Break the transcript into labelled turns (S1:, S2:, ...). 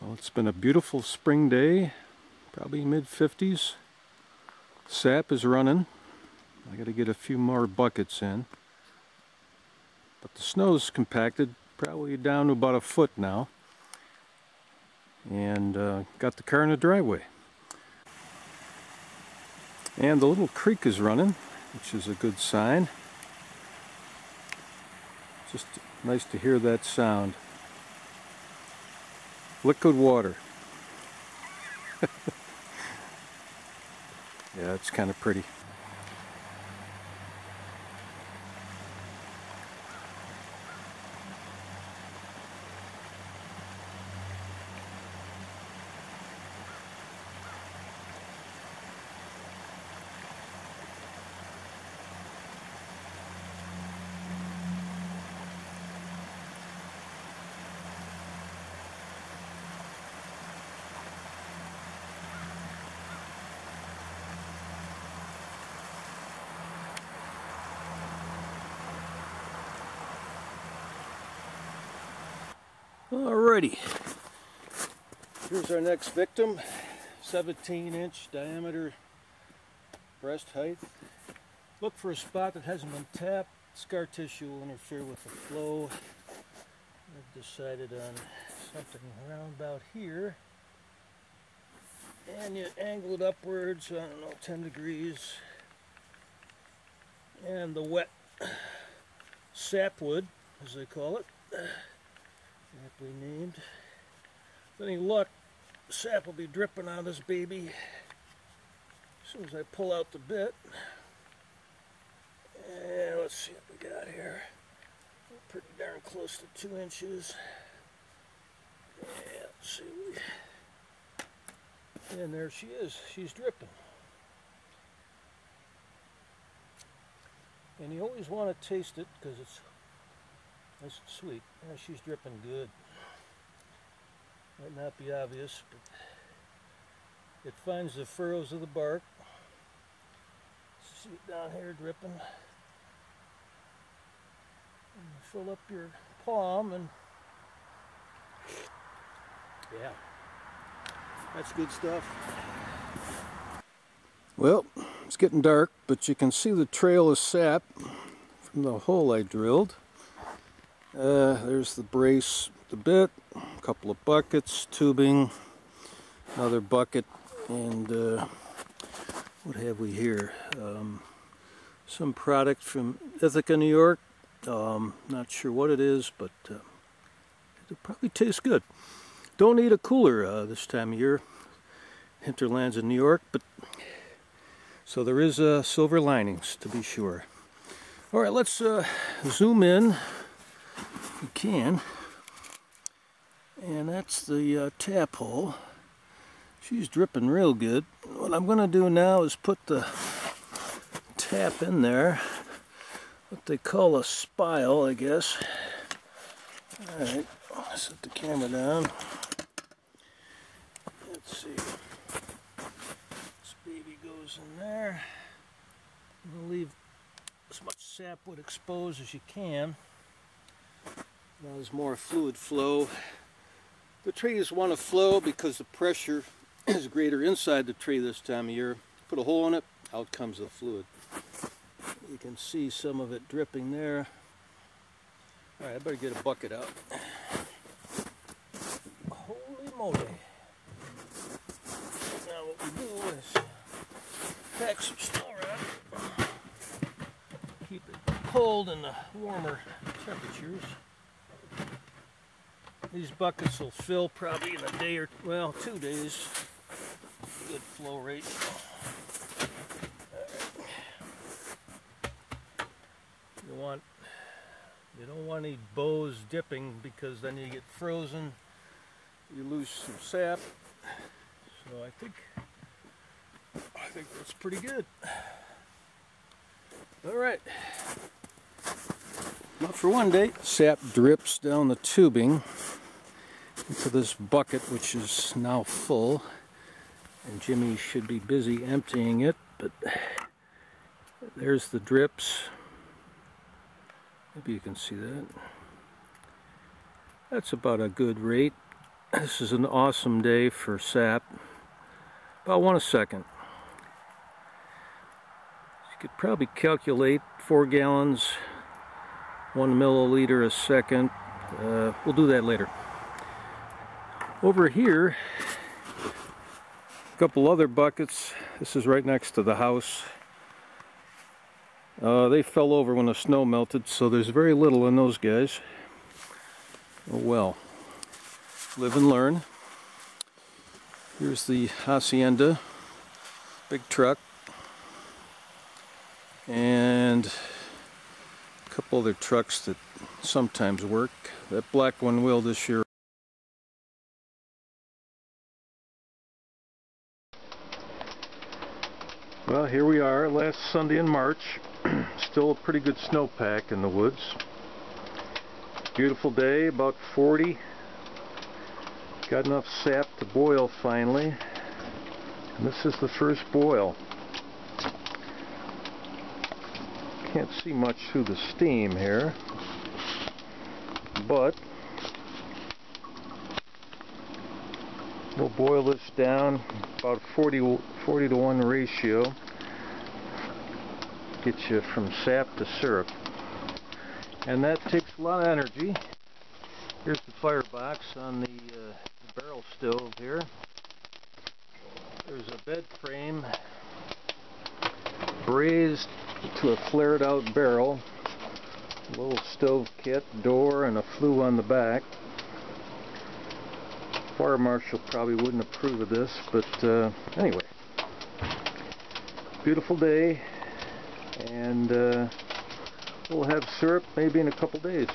S1: Well, it's been a beautiful spring day, probably mid-50s. Sap is running. I got to get a few more buckets in. But the snow's compacted, probably down to about a foot now. And got the car in the driveway. And the little creek is running, which is a good sign. Just nice to hear that sound. Liquid water. Yeah, it's kind of pretty. Alrighty, here's our next victim. 17-inch diameter breast height. Look for a spot that hasn't been tapped. Scar tissue will interfere with the flow. I've decided on something around about here. And you angle it upwards, I don't know, 10 degrees. And the wet sapwood, as they call it, aptly named. With any luck, sap will be dripping out of this baby as soon as I pull out the bit. And let's see what we got here. Pretty darn close to 2 inches. Yeah, let's see. And there she is. She's dripping. And you always want to taste it because it's nice and sweet. Yeah, she's dripping good. Might not be obvious, but it finds the furrows of the bark. See it down here dripping. And fill up your palm and yeah, that's good stuff. Well, it's getting dark, but you can see the trail of sap from the hole I drilled. There's the brace, the bit, a couple of buckets, tubing, another bucket, and what have we here? Some product from Ithaca, New York. Not sure what it is, but it'll probably taste good. Don't need a cooler this time of year. Hinterlands in New York, but so there is silver linings to be sure. All right, let's zoom in. We can, and that's the tap hole. She's dripping real good. What I'm going to do now is put the tap in there, what they call a spile, I guess. Alright, set the camera down. Let's see. This baby goes in there. I'm going to leave as much sapwood exposed as you can. Now there's more fluid flow. The trees want to flow because the pressure is greater inside the tree this time of year. Put a hole in it, out comes the fluid. You can see some of it dripping there. Alright, I better get a bucket out. Holy moly. Now what we do is pack some snow around it. Keep it cold in the warmer temperatures. These buckets will fill probably in a day or, well, 2 days. Good flow rate. Right. You don't want any bows dipping because then you get frozen. You lose some sap. So I think that's pretty good. All right. Not for one day. Sap drips down the tubing into this bucket, which is now full, and Jimmy should be busy emptying it, but there's the drips. Maybe you can see that. That's about a good rate. This is an awesome day for sap. About 1 second. You could probably calculate 4 gallons, 1 milliliter a second. We'll do that later. Over here, a couple other buckets. This is right next to the house. They fell over when the snow melted, so there's very little in those guys. Oh well. Live and learn. Here's the Hacienda, big truck, and a couple other trucks that sometimes work. That black one will this year. Well, here we are, last Sunday in March. Still a pretty good snowpack in the woods. Beautiful day, about 40. Got enough sap to boil finally. And this is the first boil. Can't see much through the steam here, but we'll boil this down about 40 to 1 ratio. Get you from sap to syrup. And that takes a lot of energy. Here's the firebox on the barrel stove here. There's a bed frame raised to a flared out barrel. A little stove kit, door, and a flue on the back. Fire marshal probably wouldn't approve of this, but anyway. Beautiful day, and we'll have syrup maybe in a couple days.